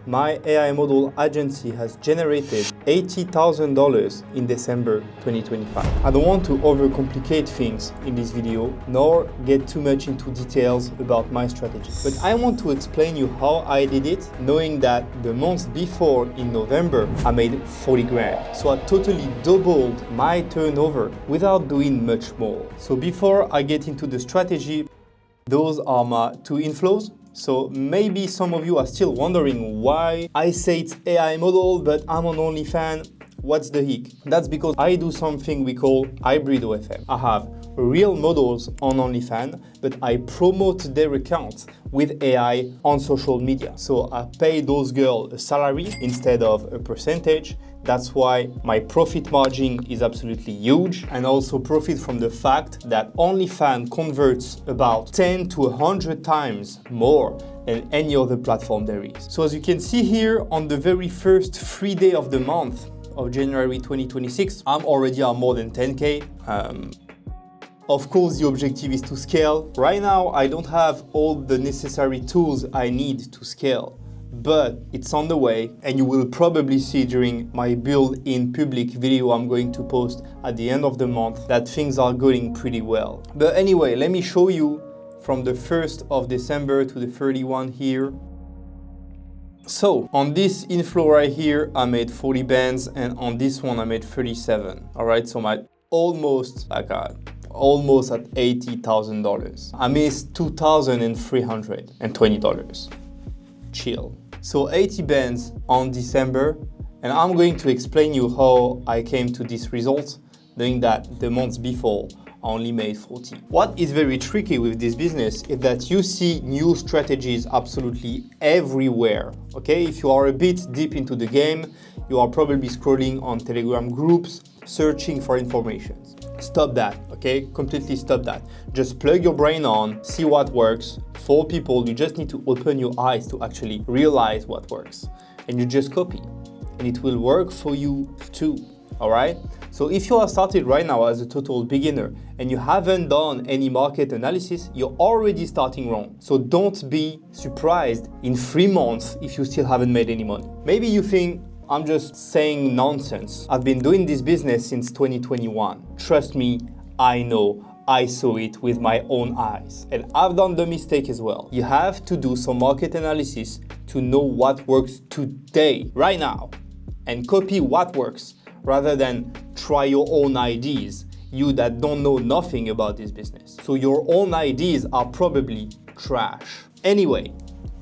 my AI model agency has generated $80,000 in December 2025. I don't want to overcomplicate things in this video, nor get too much into details about my strategy. But I want to explain you how I did it, knowing that the month before, in November, I made 40 grand. So I totally doubled my turnover without doing much more. So before I get into the strategy, those are my two inflows. So maybe some of you are still wondering why I say it's AI model, but I'm on OnlyFans. What's the hic? That's because I do something we call hybrid OFM. I have real models on OnlyFans, but I promote their accounts with AI on social media. So I pay those girls a salary instead of a percentage. That's why my profit margin is absolutely huge, and also profit from the fact that OnlyFans converts about 10 to 100 times more than any other platform there is. So as you can see here, on the very first free day of the month of January 2026, I'm already at more than 10K. Of course, the objective is to scale. Right now, I don't have all the necessary tools I need to scale, but it's on the way, and you will probably see during my build in public video I'm going to post at the end of the month that things are going pretty well. But anyway, let me show you from the 1st of December to the 31 here. So on this inflow right here, I made 40 bands, and on this one I made 37. All right, so my almost at $80,000. I missed $2,320. Chill. So 80 bands on December, and I'm going to explain you how I came to this result, knowing that the months before I only made 40. What is very tricky with this business is that you see new strategies absolutely everywhere. Okay, if you are a bit deep into the game, you are probably scrolling on Telegram groups, searching for information. Stop that, okay? Completely stop that. Just plug your brain on, see what works. For people, you just need to open your eyes to actually realize what works. And you just copy. And it will work for you too, all right? So if you are started right now as a total beginner and you haven't done any market analysis, you're already starting wrong. So don't be surprised in 3 months if you still haven't made any money. Maybe you think, I'm just saying nonsense. I've been doing this business since 2021. Trust me, I know. I saw it with my own eyes. And I've done the mistake as well. You have to do some market analysis to know what works today, right now, and copy what works rather than try your own ideas, you that don't know nothing about this business. So your own ideas are probably trash. Anyway,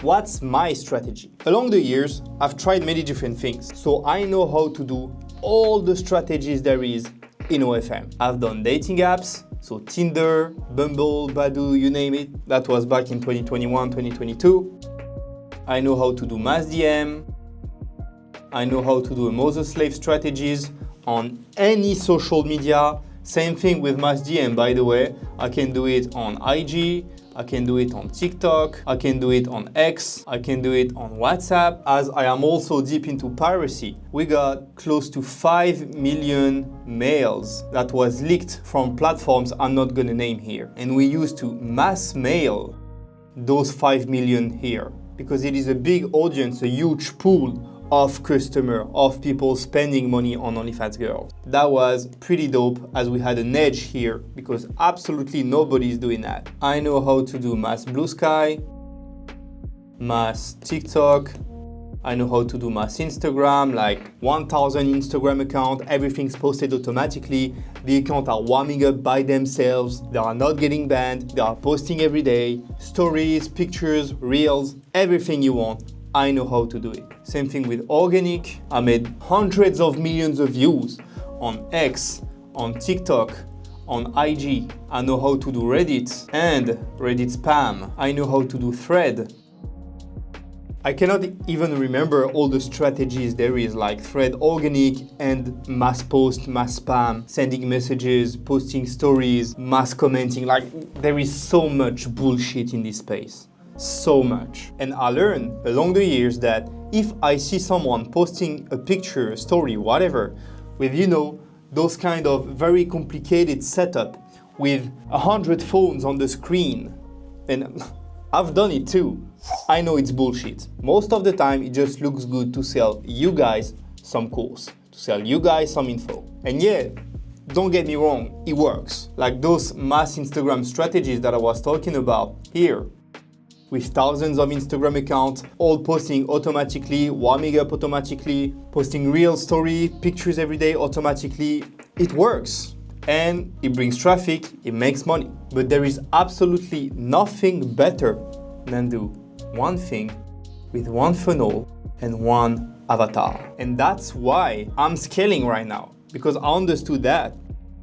what's my strategy? Along the years, I've tried many different things, so I know how to do all the strategies there is in OFM. I've done dating apps, so Tinder, Bumble, Badoo, you name it. That was back in 2021, 2022. I know how to do mass DM. I know how to do a mother slave strategies on any social media. Same thing with mass DM, by the way. I can do it on IG. I can do it on TikTok, I can do it on X, I can do it on WhatsApp. As I am also deep into piracy, we got close to 5 million mails that was leaked from platforms I'm not gonna name here. And we used to mass mail those 5 million here because it is a big audience, a huge pool of customer, of people spending money on OnlyFans girls. That was pretty dope, as we had an edge here because absolutely nobody is doing that. I know how to do mass Blue Sky, mass TikTok. I know how to do mass Instagram, like 1,000 Instagram account, everything's posted automatically. The accounts are warming up by themselves. They are not getting banned. They are posting every day. Stories, pictures, reels, everything you want. I know how to do it. Same thing with organic. I made hundreds of millions of views on X, on TikTok, on IG. I know how to do Reddit and Reddit spam. I know how to do thread. I cannot even remember all the strategies there is, like thread organic and mass post, mass spam, sending messages, posting stories, mass commenting. Like there is so much bullshit in this space. So much. And I learned along the years that if I see someone posting a picture, a story, whatever, with, you know, those kind of very complicated setup with 100 phones on the screen, and I've done it too. I know it's bullshit. Most of the time, it just looks good to sell you guys some course, to sell you guys some info. And yeah, don't get me wrong, it works. Like those mass Instagram strategies that I was talking about here, with thousands of Instagram accounts, all posting automatically, warming up automatically, posting real story, pictures every day automatically. It works. And it brings traffic, it makes money. But there is absolutely nothing better than do one thing with one funnel and one avatar. And that's why I'm scaling right now, because I understood that.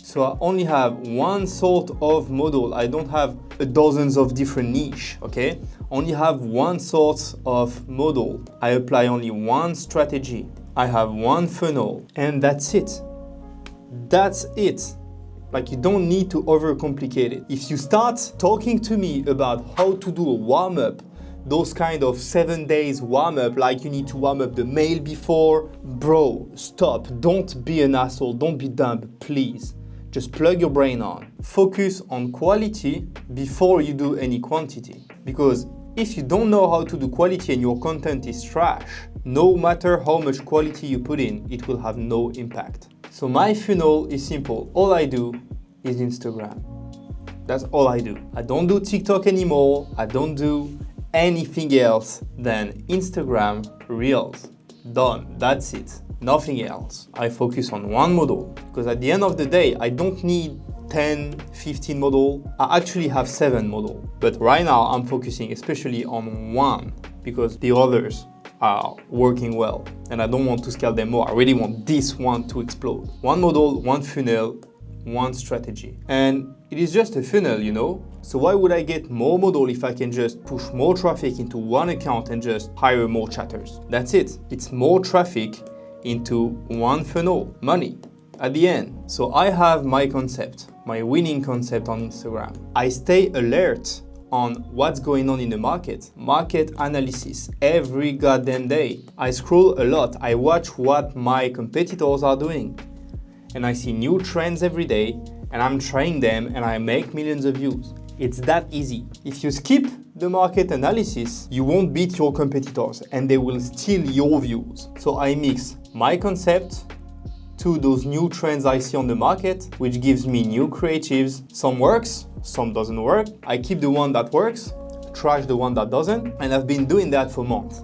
So I only have one sort of model. I don't have dozens of different niche, okay? Only have one sort of model. I apply only one strategy. I have one funnel, and that's it. That's it. Like, you don't need to overcomplicate it. If you start talking to me about how to do a warm-up, those kind of 7 days warm-up, like you need to warm up the mail before, bro, stop. Don't be an asshole. Don't be dumb, please. Just plug your brain on. Focus on quality before you do any quantity. Because if you don't know how to do quality and your content is trash, no matter how much quality you put in, it will have no impact. So my funnel is simple. All I do is Instagram. That's all I do. I don't do TikTok anymore. I don't do anything else than Instagram Reels. Done. That's it. Nothing else. I focus on one model because at the end of the day, I don't need 10, 15 model. I actually have 7 model. But right now I'm focusing especially on one because the others are working well and I don't want to scale them more. I really want this one to explode. One model, one funnel, one strategy. And it is just a funnel, you know? So why would I get more model if I can just push more traffic into one account and just hire more chatters? That's it. It's more traffic into one funnel, money at the end. So I have my concept, my winning concept on Instagram. I stay alert on what's going on in the market analysis every goddamn day. I scroll a lot. I watch what my competitors are doing and I see new trends every day and I'm trying them and I make millions of views. It's that easy. If you skip the market analysis, you won't beat your competitors and they will steal your views. So I mix my concept to those new trends I see on the market, which gives me new creatives. Some works, some doesn't work. I keep the one that works, trash the one that doesn't, and I've been doing that for months.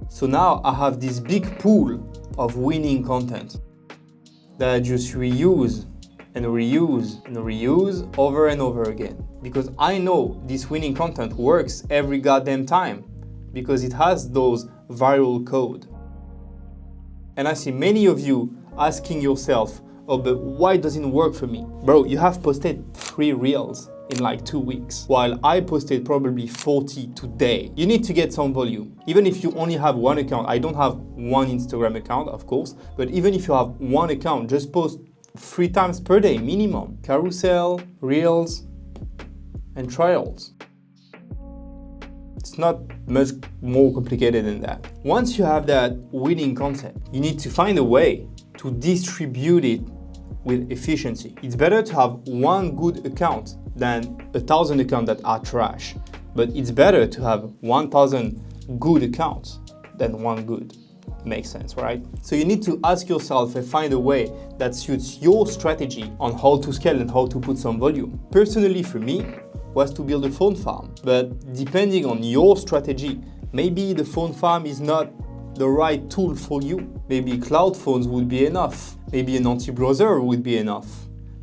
So now I have this big pool of winning content that I just reuse and reuse and reuse over and over again. Because I know this winning content works every goddamn time because it has those viral code. And I see many of you asking yourself, oh, but why doesn't it work for me? Bro, you have posted 3 reels in like 2 weeks, while I posted probably 40 today. You need to get some volume. Even if you only have one account, I don't have one Instagram account, of course, but even if you have one account, just post 3 times per day minimum. Carousel, reels, and trials. It's not much more complicated than that. Once you have that winning concept, you need to find a way to distribute it with efficiency. It's better to have one good account than 1,000 accounts that are trash. But it's better to have 1,000 good accounts than one good. Makes sense, right? So you need to ask yourself and find a way that suits your strategy on how to scale and how to put some volume. Personally, for me, was to build a phone farm. But depending on your strategy, maybe the phone farm is not the right tool for you. Maybe cloud phones would be enough. Maybe an anti-browser would be enough.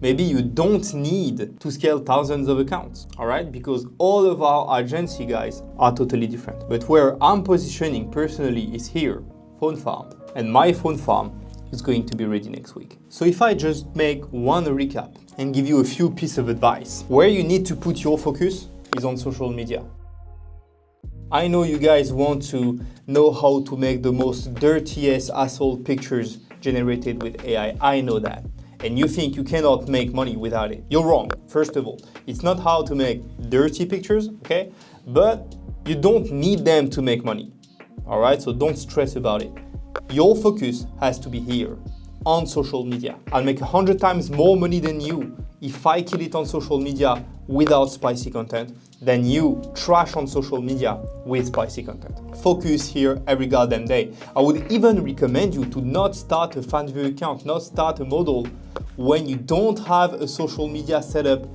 Maybe you don't need to scale thousands of accounts, all right? Because all of our agency guys are totally different. But where I'm positioning personally is here, phone farm. And my phone farm is going to be ready next week. So if I just make one recap and give you a few pieces of advice, where you need to put your focus is on social media. I know you guys want to know how to make the most dirtiest asshole pictures generated with AI. I know that. And you think you cannot make money without it. You're wrong. First of all, it's not how to make dirty pictures, okay? But you don't need them to make money, all right? So don't stress about it. Your focus has to be here, on social media. I'll make 100 times more money than you if I kill it on social media without spicy content than you trash on social media with spicy content. Focus here every goddamn day. I would even recommend you to not start a fan view account, not start a model when you don't have a social media setup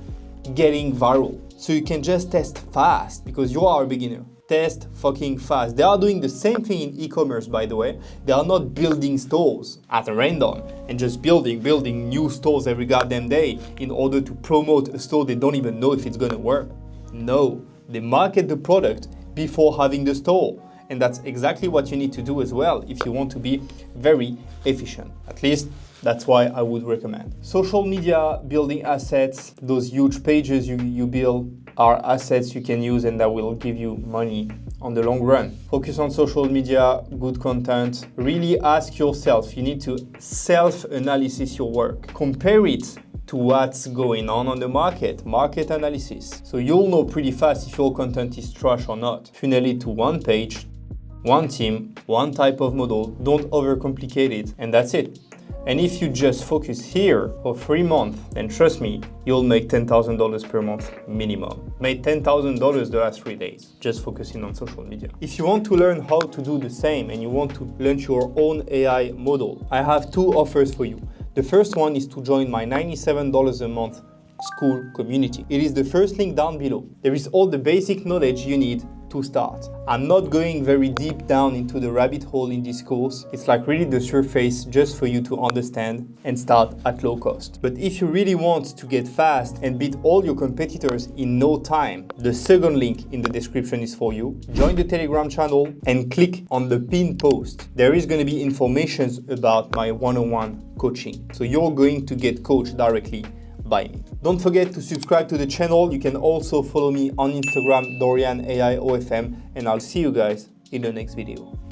getting viral. So you can just test fast because you are a beginner. Test fucking fast. They are doing the same thing in e-commerce, by the way. They are not building stores at a random and just building new stores every goddamn day in order to promote a store they don't even know if it's gonna work. No, they market the product before having the store. And that's exactly what you need to do as well if you want to be very efficient. At least that's why I would recommend. Social media building assets, those huge pages you build are assets you can use and that will give you money on the long run. Focus on social media, good content. Really ask yourself, you need to self-analysis your work. Compare it to what's going on the market analysis. So you'll know pretty fast if your content is trash or not. Funnel it to one page, one team, one type of model, don't overcomplicate it, and that's it. And if you just focus here for 3 months, then trust me, you'll make $10,000 per month minimum. Made $10,000 the last 3 days, just focusing on social media. If you want to learn how to do the same and you want to launch your own AI model, I have 2 offers for you. The first one is to join my $97 a month school community. It is the first link down below. There is all the basic knowledge you need to start. I'm not going very deep down into the rabbit hole in this course. It's like really the surface just for you to understand and start at low cost. But if you really want to get fast and beat all your competitors in no time, the second link in the description is for you. Join the Telegram channel and click on the pinned post. There is going to be information about my one-on-one coaching. So you're going to get coached directly by me. Don't forget to subscribe to the channel. You can also follow me on Instagram, Dorian AI OFM, and I'll see you guys in the next video.